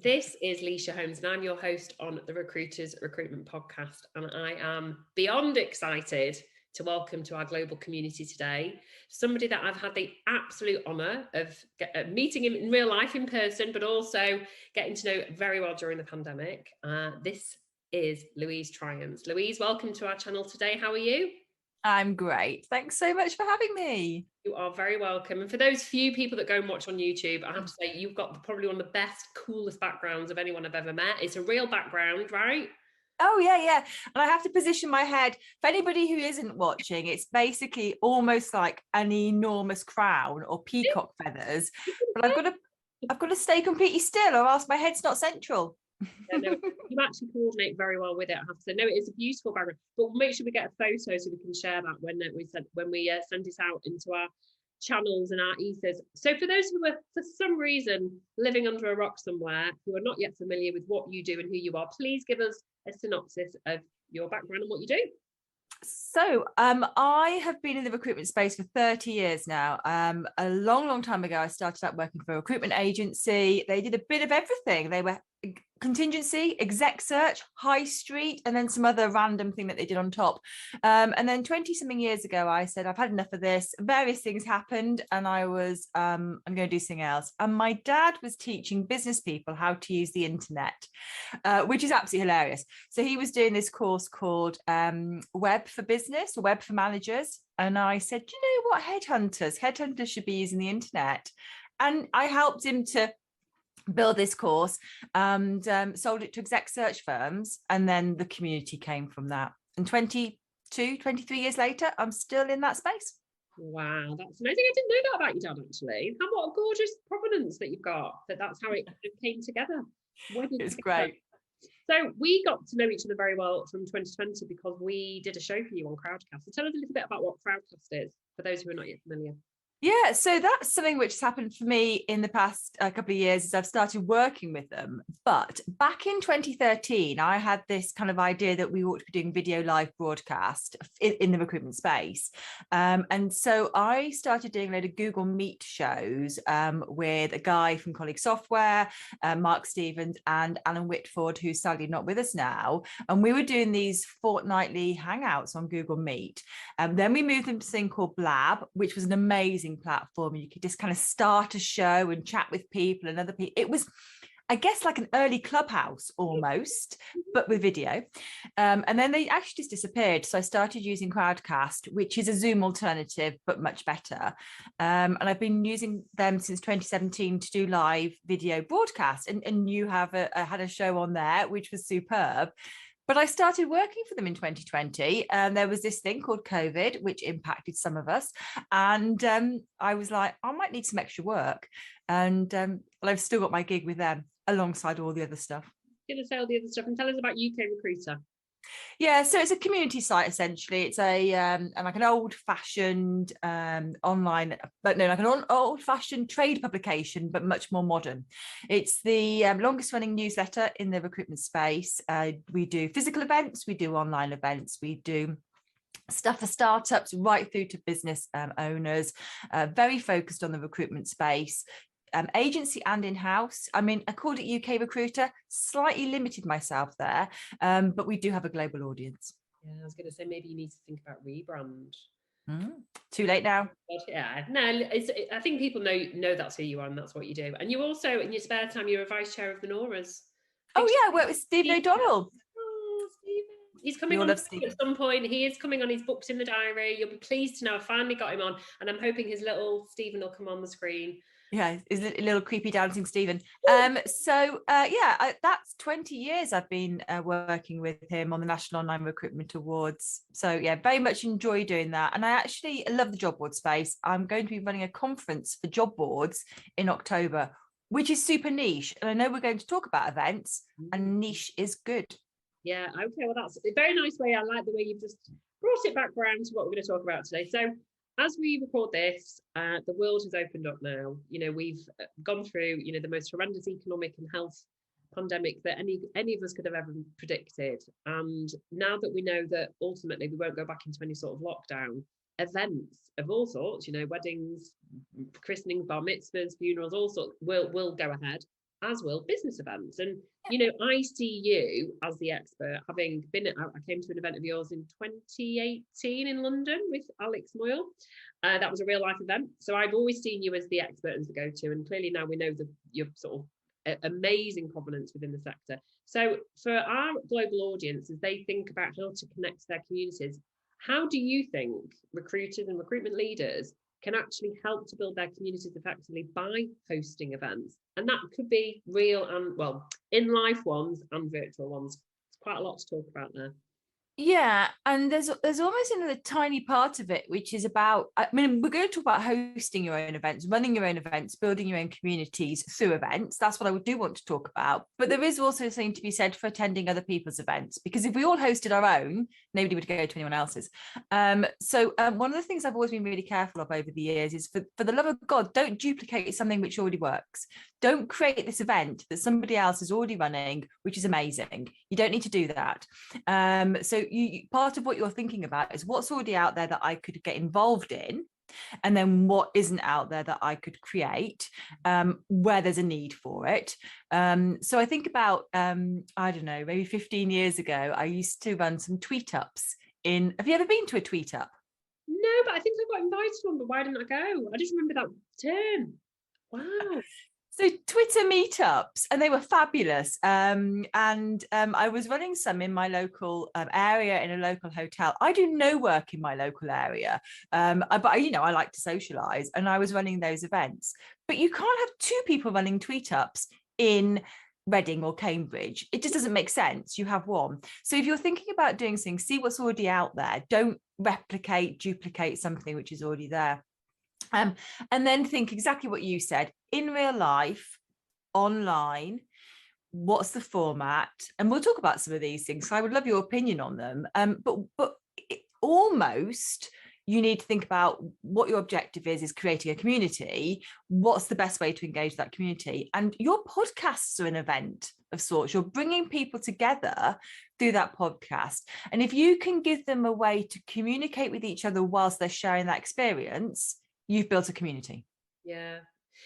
This is Leisha Holmes, and I'm your host on the Recruiters Recruitment Podcast. And I am beyond excited to welcome to our global community today somebody that I've had the absolute honour of meeting him in real life, in person, but also getting to know very well during the pandemic. This is Louise Triance. Louise, welcome to our channel today. How are you? I'm great. Thanks so much for having me. You are very welcome. And for those few people that go and watch on YouTube, I have to say you've got probably one of the best, coolest backgrounds of anyone I've ever met. It's a real background, right? Oh, yeah. And I have to position my head. For anybody who isn't watching, it's basically almost like an enormous crown or peacock feathers. But I've got to stay completely still or else my head's not central. Yeah, no, you actually coordinate very well with it, I have to say. No, it is a beautiful background, but we'll make sure we get a photo so we can share that when we send this out into our channels and our ethers. So for those who are for some reason living under a rock somewhere, who are not yet familiar with what you do and who you are, please give us a synopsis of your background and what you do. So I have been in the recruitment space for 30 years now. A long time ago, I started out working for a recruitment agency. They did a bit of everything. They were contingency, exec search, high street, and then some other random thing that they did on top. And then 20 something years ago, I said, I've had enough of this. Various things happened and I was, I'm going to do something else. And my dad was teaching business people how to use the internet, which is absolutely hilarious. So he was doing this course called Web for Business or Web for Managers. And I said, you know what, headhunters should be using the internet. And I helped him to build this course and sold it to exec search firms. And then the community came from that. And 23 years later, I'm still in that space. Wow, that's amazing. I didn't know that about your dad, actually. What a gorgeous provenance that you've got, that's how it came together. It's great. So we got to know each other very well from 2020 because we did a show for you on Crowdcast. So tell us a little bit about what Crowdcast is for those who are not yet familiar. Yeah, so that's something which has happened for me in the past couple of years as I've started working with them. But back in 2013, I had this kind of idea that we ought to be doing video live broadcast in the recruitment space. And so I started doing a load of Google Meet shows with a guy from Colleague Software, Mark Stevens and Alan Whitford, who's sadly not with us now. And we were doing these fortnightly hangouts on Google Meet. Then we moved them to something called Blab, which was an amazing platform. You could just kind of start a show and chat with people and other people. It was, I guess, like an early Clubhouse almost, but with video. And then they actually just disappeared. So I started using Crowdcast, which is a Zoom alternative, but much better. And I've been using them since 2017 to do live video broadcasts. And you have had a show on there, which was superb. But I started working for them in 2020 and there was this thing called COVID, which impacted some of us. And I was like, I might need some extra work. And well, I've still got my gig with them alongside all the other stuff. Going to say all the other stuff and tell us about UK Recruiter. Yeah, so it's a community site essentially. It's a like an old-fashioned online, but no, like an old-fashioned trade publication, but much more modern. It's the longest-running newsletter in the recruitment space. We do physical events, we do online events, we do stuff for startups right through to business owners. Very focused on the recruitment space. Agency and in-house. I mean, I called it UK Recruiter, slightly limited myself there, but we do have a global audience. Yeah, I was going to say maybe you need to think about rebrand. Too late now. But yeah, no, I think people know that's who you are and that's what you do. And you also, in your spare time, you're a vice chair of the Noras. Oh yeah, I work with Stephen O'Donnell. Oh, Stephen. He's coming on at some point. He is coming on. He's booked in the diary. You'll be pleased to know I finally got him on, and I'm hoping his little Stephen will come on the screen. Yeah, his little creepy dancing Stephen. So that's 20 years I've been working with him on the National Online Recruitment Awards. So yeah, very much enjoy doing that. And I actually love the job board space. I'm going to be running a conference for job boards in October, which is super niche. And I know we're going to talk about events, and niche is good. Yeah, okay, well, that's a very nice way. I like the way you've just brought it back around to what we're going to talk about today. So as we record this, the world has opened up now. You know, we've gone through, you know, the most horrendous economic and health pandemic that any of us could have ever predicted. And now that we know that ultimately we won't go back into any sort of lockdown, events of all sorts, you know, weddings, christenings, bar mitzvahs, funerals, all sorts will go ahead. as will business events. And, you know, I see you as the expert, having been at, I came to an event of yours in 2018 in London with Alex Moyle. That was a real life event. So I've always seen you as the expert and the go-to. And clearly now we know that you're sort of amazing provenance within the sector. So for our global audience, as they think about how to connect to their communities, how do you think recruiters and recruitment leaders can actually help to build their communities effectively by hosting events? And that could be real and, well, in life ones and virtual ones. It's quite a lot to talk about there. Yeah, and there's almost another tiny part of it, which is about, I mean, we're going to talk about hosting your own events, running your own events, building your own communities through events. That's what I do want to talk about. But there is also something to be said for attending other people's events, because if we all hosted our own, nobody would go to anyone else's. So one of the things I've always been really careful of over the years is, for the love of God, don't duplicate something which already works. Don't create this event that somebody else is already running, which is amazing. You don't need to do that. So part of what you're thinking about is what's already out there that I could get involved in, and then what isn't out there that I could create, where there's a need for it. So I think about, I don't know, maybe 15 years ago, I used to run some tweet ups in, have you ever been to a tweet up? No, but I think I got invited to one, but why didn't I go? I just remember that term. Wow. So Twitter meetups, and they were fabulous. I was running some in my local area in a local hotel. I do no work in my local area, but I like to socialise, and I was running those events. But you can't have two people running tweet ups in Reading or Cambridge. It just doesn't make sense. You have one. So if you're thinking about doing things, see what's already out there. Don't duplicate something which is already there. And then think exactly what you said, in real life, online, what's the format? And we'll talk about some of these things. So I would love your opinion on them. But almost you need to think about what your objective is creating a community. What's the best way to engage that community? And your podcasts are an event of sorts. You're bringing people together through that podcast. And if you can give them a way to communicate with each other whilst they're sharing that experience, you've built a community. Yeah.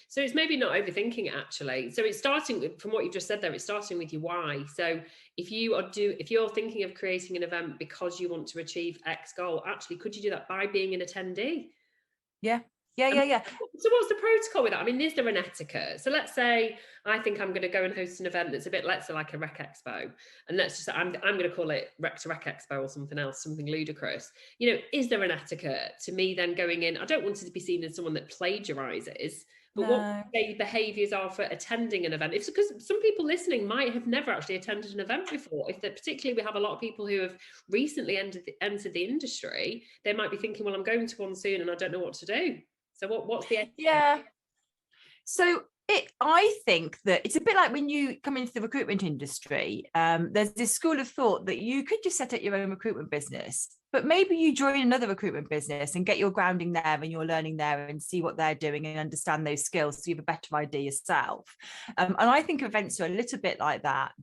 So it's maybe not overthinking it, actually. So it's starting with, from what you've just said there, it's starting with your why. So if you're thinking of creating an event because you want to achieve X goal, actually, could you do that by being an attendee? Yeah. So what's the protocol with that? I mean, is there an etiquette? So let's say I think I'm going to go and host an event that's a bit, let's say, like a Rec Expo, and let's just, I'm going to call it Rec to Rec Expo or something else, something ludicrous. You know, is there an etiquette to me then going in? I don't want to be seen as someone that plagiarizes, but what the behaviours are for attending an event. It's because some people listening might have never actually attended an event before. Particularly we have a lot of people who have recently entered the industry, they might be thinking, well, I'm going to one soon and I don't know what to do. So what's the... Yeah. So I think that it's a bit like when you come into the recruitment industry, there's this school of thought that you could just set up your own recruitment business, but maybe you join another recruitment business and get your grounding there and you're learning there and see what they're doing and understand those skills so you have a better idea yourself. And I think events are a little bit like that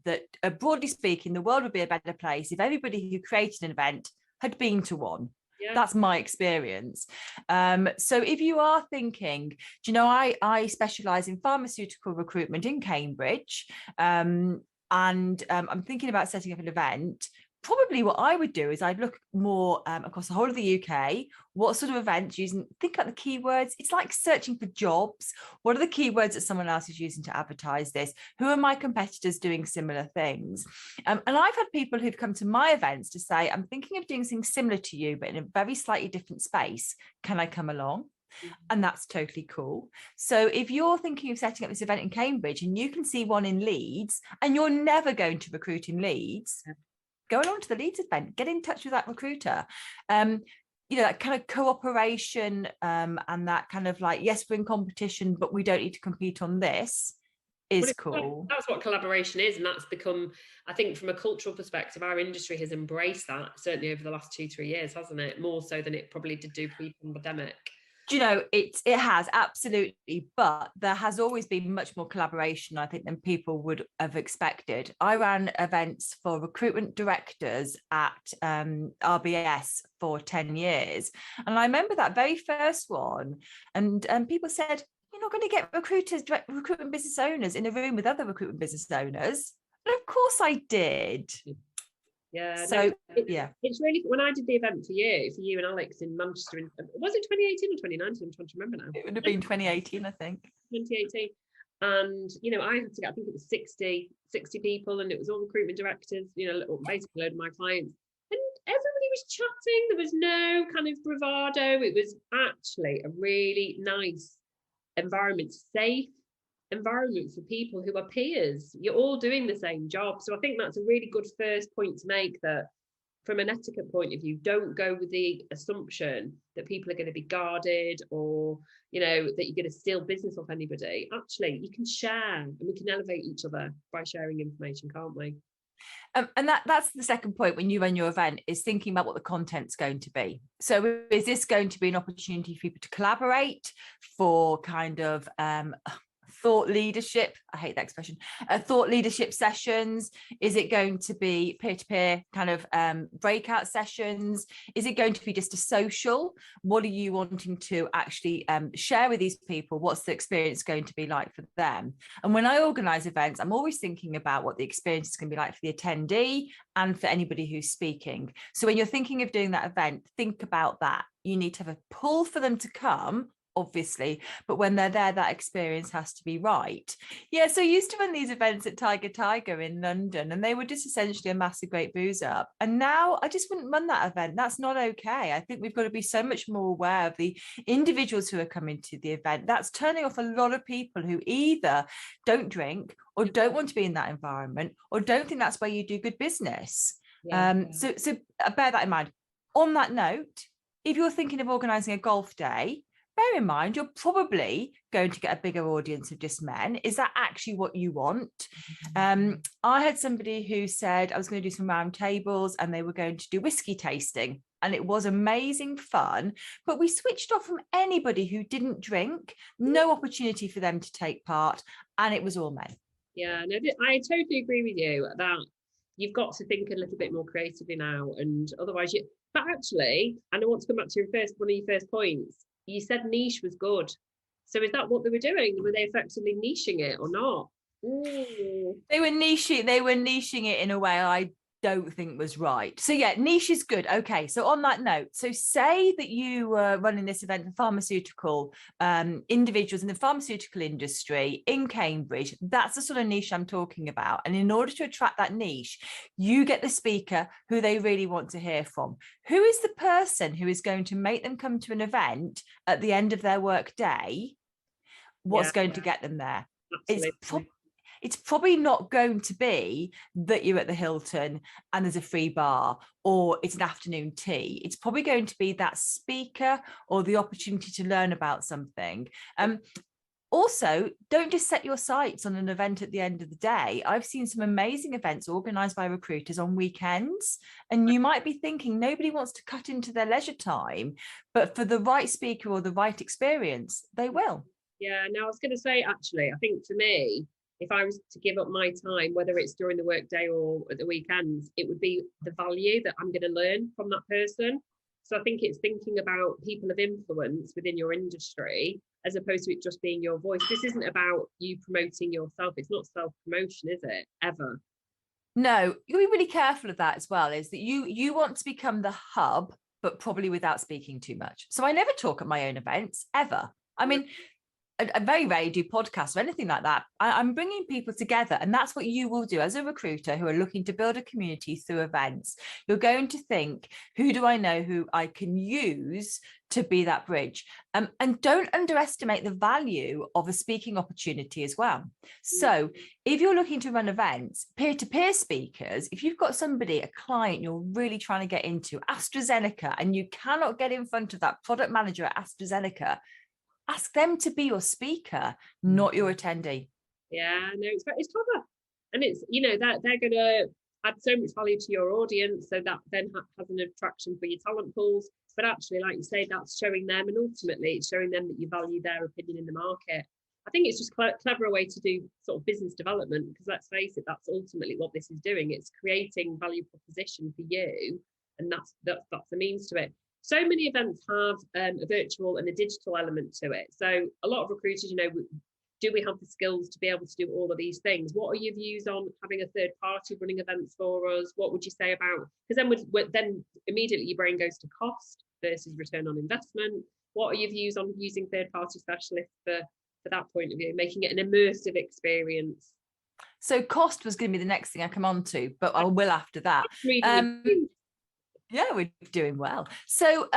broadly speaking, the world would be a better place if everybody who created an event had been to one. Yeah. That's my experience. So if you are thinking, do you know, I specialise in pharmaceutical recruitment in Cambridge, and I'm thinking about setting up an event. Probably what I would do is I'd look more across the whole of the UK, what sort of events using, think about the keywords. It's like searching for jobs. What are the keywords that someone else is using to advertise this? Who are my competitors doing similar things? And I've had people who've come to my events to say, I'm thinking of doing something similar to you, but in a very slightly different space. Can I come along? And that's totally cool. So if you're thinking of setting up this event in Cambridge and you can see one in Leeds and you're never going to recruit in Leeds, go along to the Leeds event, get in touch with that recruiter. That kind of cooperation and that kind of like, yes, we're in competition, but we don't need to compete on this is cool. That's what collaboration is. And that's become, I think from a cultural perspective, our industry has embraced that certainly over the last 2-3 years, hasn't it? More so than it probably did do pre-pandemic. Do you know, it has absolutely, but there has always been much more collaboration, I think, than people would have expected. I ran events for recruitment directors at RBS for 10 years. And I remember that very first one. And people said, you're not going to get recruitment business owners in a room with other recruitment business owners. And of course I did. Yeah. So, no, it's really, when I did the event for you and Alex in Manchester, was it 2018 or 2019? I'm trying to remember now. It would have been 2018, I think. 2018. And, I had to get, I think it was 60 people, and it was all recruitment directors, basically a load of my clients. And everybody was chatting. There was no kind of bravado. It was actually a really nice environment, safe environment for people who are peers. You're all doing the same job. So I think that's a really good first point to make, that from an etiquette point of view, don't go with the assumption that people are going to be guarded, or that you're going to steal business off anybody. Actually, you can share, and we can elevate each other by sharing information, can't we? And that's the second point when you run your event, is thinking about what the content's going to be. So is this going to be an opportunity for people to collaborate, for kind of thought leadership? I hate that expression. Thought leadership sessions? Is it going to be peer-to-peer kind of breakout sessions? Is it going to be just a social? What are you wanting to actually share with these people? What's the experience going to be like for them? And when I organize events, I'm always thinking about what the experience is going to be like for the attendee and for anybody who's speaking. So when you're thinking of doing that event, think about that. You need to have a pull for them to come, obviously, but when they're there, that experience has to be right. Yeah, so I used to run these events at Tiger in London, and they were just essentially a massive great booze up. And now I just wouldn't run that event. That's not okay. I think we've got to be so much more aware of the individuals who are coming to the event. That's turning off a lot of people who either don't drink, or don't want to be in that environment, or don't think that's where you do good business. So bear that in mind. On that note, if you're thinking of organising a golf day, bear in mind, you're probably going to get a bigger audience of just men. Is that actually what you want? I had somebody who said I was going to do some round tables, and they were going to do whiskey tasting. And it was amazing fun, but we switched off from anybody who didn't drink, no opportunity for them to take part, and it was all men. Yeah, no, I totally agree with you that you've got to think a little bit more creatively now, and otherwise but actually, and I want to come back to one of your first points. You said niche was good. So is that what they were doing? Were they effectively niching it or not? Ooh. They were niching it in a way I don't think was right. So yeah, niche is good. Okay, so on that note, so say that you were running this event for pharmaceutical individuals in the pharmaceutical industry in Cambridge. That's the sort of niche I'm talking about. And in order to attract that niche, you get the speaker who they really want to hear from. Who is the person who is going to make them come to an event at the end of their work day? What's going to get them there? It's probably not going to be that you're at the Hilton and there's a free bar, or it's an afternoon tea. It's probably going to be that speaker or the opportunity to learn about something. Also, don't just set your sights on an event at the end of the day. I've seen some amazing events organised by recruiters on weekends, and you might be thinking nobody wants to cut into their leisure time, but for the right speaker or the right experience, they will. Yeah, no, I was going to say, actually, I think for me, if I was to give up my time, whether it's during the workday or at the weekends, it would be the value that I'm going to learn from that person. So I think it's thinking about people of influence within your industry, as opposed to it just being your voice. This isn't about you promoting yourself. It's not self-promotion, is it? Ever. No, you'll be really careful of that as well, is that you want to become the hub, but probably without speaking too much. So I never talk at my own events, ever. I mean, I very rarely do podcasts or anything like that. I'm bringing people together, and that's what you will do as a recruiter who are looking to build a community through events. You're going to think, who do I know who I can use to be that bridge? And don't underestimate the value of a speaking opportunity as well. So if you're looking to run events, peer-to-peer speakers, if you've got somebody, a client you're really trying to get into, AstraZeneca, and you cannot get in front of that product manager at AstraZeneca, ask them to be your speaker, not your attendee. Yeah, no, it's clever. And it's, that they're going to add so much value to your audience, so that then has an attraction for your talent pools. But actually, like you say, that's showing them, and ultimately it's showing them that you value their opinion in the market. I think it's just a clever way to do sort of business development, because let's face it, that's ultimately what this is doing. It's creating value proposition for you, and that's the means to it. so many events have a virtual and a digital element to it. So a lot of recruiters, you know, do we have the skills to be able to do all of these things? What are your views on having a third party running events for us? What would you say about, because then immediately your brain goes to cost versus return on investment. What are your views on using third party specialists for that point of view, making it an immersive experience? So cost was going to be the next thing I come on to, but I will after that. Yeah, we're doing well. So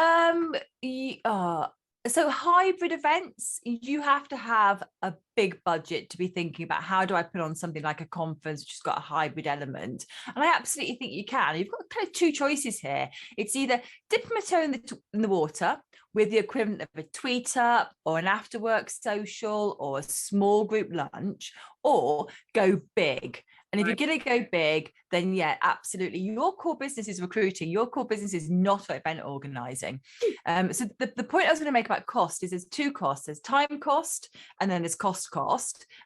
so hybrid events, you have to have a big budget to be thinking about, how do I put on something like a conference which has got a hybrid element? And I absolutely think you can. You've got kind of two choices here. It's either dip my toe in the water with the equivalent of a tweet up or an after work social or a small group lunch, or go big. And if you're going to go big, then yeah, absolutely. Your core business is recruiting. Your core business is not event organizing. So the point I was going to make about cost is there's two costs. There's time cost and then there's cost.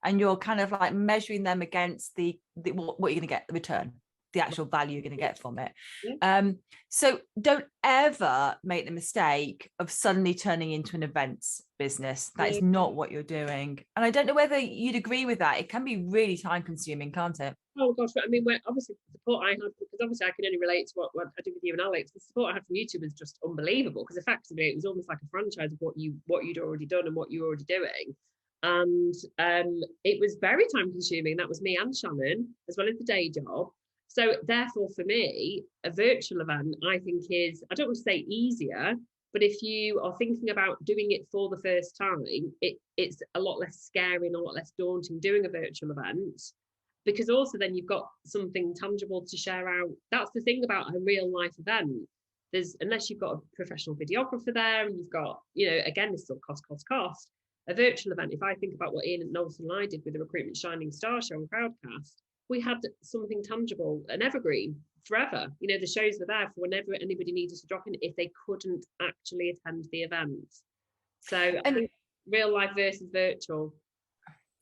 And you're kind of like measuring them against what you're going to get, the return, the actual value you're going to get from it. So don't ever make the mistake of suddenly turning into an events business. That is not what you're doing. And I don't know whether you'd agree with that. It can be really time consuming, can't it? Oh gosh, I mean, obviously the support I had, because obviously I can only relate to what I did with you and Alex. The support I had from you two was just unbelievable, because effectively it was almost like a franchise of what you'd already done and what you were already doing. And it was very time consuming. That was me and Shannon, as well as the day job. So therefore, for me, a virtual event, I think is, I don't want to say easier, but if you are thinking about doing it for the first time, it's a lot less scary and a lot less daunting doing a virtual event, because also then you've got something tangible to share out. That's the thing about a real life event. Unless you've got a professional videographer there and you've got, you know, again, this still cost. A virtual event, if I think about what Ian Knowlton and I did with the Recruitment Shining Star show on Crowdcast, we had something tangible, an evergreen forever. You know, the shows were there for whenever anybody needed to drop in if they couldn't actually attend the event. So I think real life versus virtual.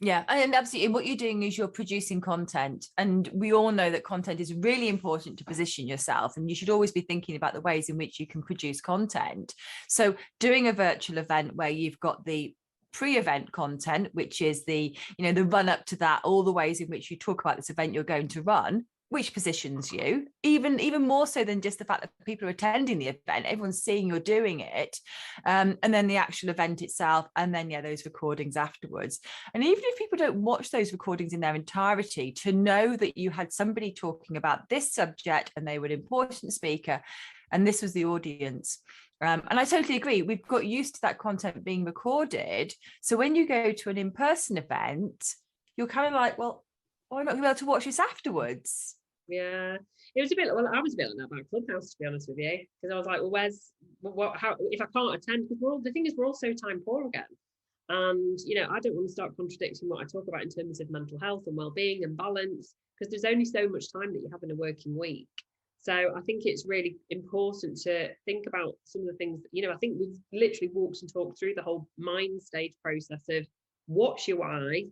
Yeah, and absolutely what you're doing is you're producing content, and we all know that content is really important to position yourself, and you should always be thinking about the ways in which you can produce content. So doing a virtual event where you've got the pre-event content, which is the run up to that, all the ways in which you talk about this event you're going to run, which positions you even more so than just the fact that people are attending the event, everyone's seeing you're doing it, and then the actual event itself, and then those recordings afterwards. And even if people don't watch those recordings in their entirety, to know that you had somebody talking about this subject and they were an important speaker and this was the audience. And I totally agree. We've got used to that content being recorded. So when you go to an in-person event, you're kind of like, well, why not be able to watch this afterwards? Yeah, it was a bit. Well, I was a bit like that about Clubhouse, to be honest with you, because I was like, well, how if I can't attend? Because the thing is, we're all so time poor again, and I don't want to start contradicting what I talk about in terms of mental health and well-being and balance, because there's only so much time that you have in a working week. So I think it's really important to think about some of the things that, I think we've literally walked and talked through the whole mind stage process of what's your why,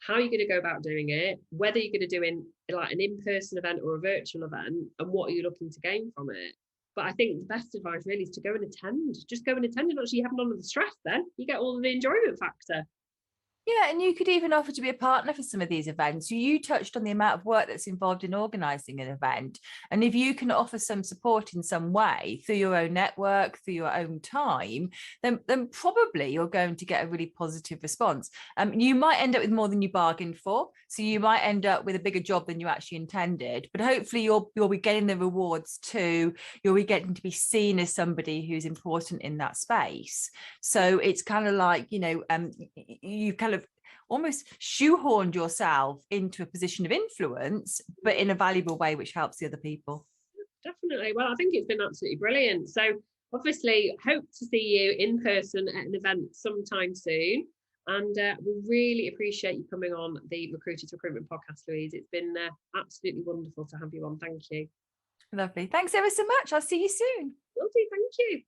how you're going to go about doing it, whether you're going to do like an in-person event or a virtual event, and what are you looking to gain from it. But I think the best advice really is to go and attend. Just go and attend, and actually you have none of the stress then. You get all of the enjoyment factor. Yeah, and you could even offer to be a partner for some of these events. You touched on the amount of work that's involved in organising an event. And if you can offer some support in some way through your own network, through your own time, then probably you're going to get a really positive response. You might end up with more than you bargained for. So you might end up with a bigger job than you actually intended. But hopefully you'll be getting the rewards too. You'll be getting to be seen as somebody who's important in that space. So it's kind of like, you kind of almost shoehorned yourself into a position of influence, but in a valuable way, which helps the other people. Definitely. Well, I think it's been absolutely brilliant. So obviously hope to see you in person at an event sometime soon. And we really appreciate you coming on the Recruiters Recruitment podcast, Louise. It's been absolutely wonderful to have you on. Thank you. Lovely. Thanks ever so much. I'll see you soon. Will do. Thank you.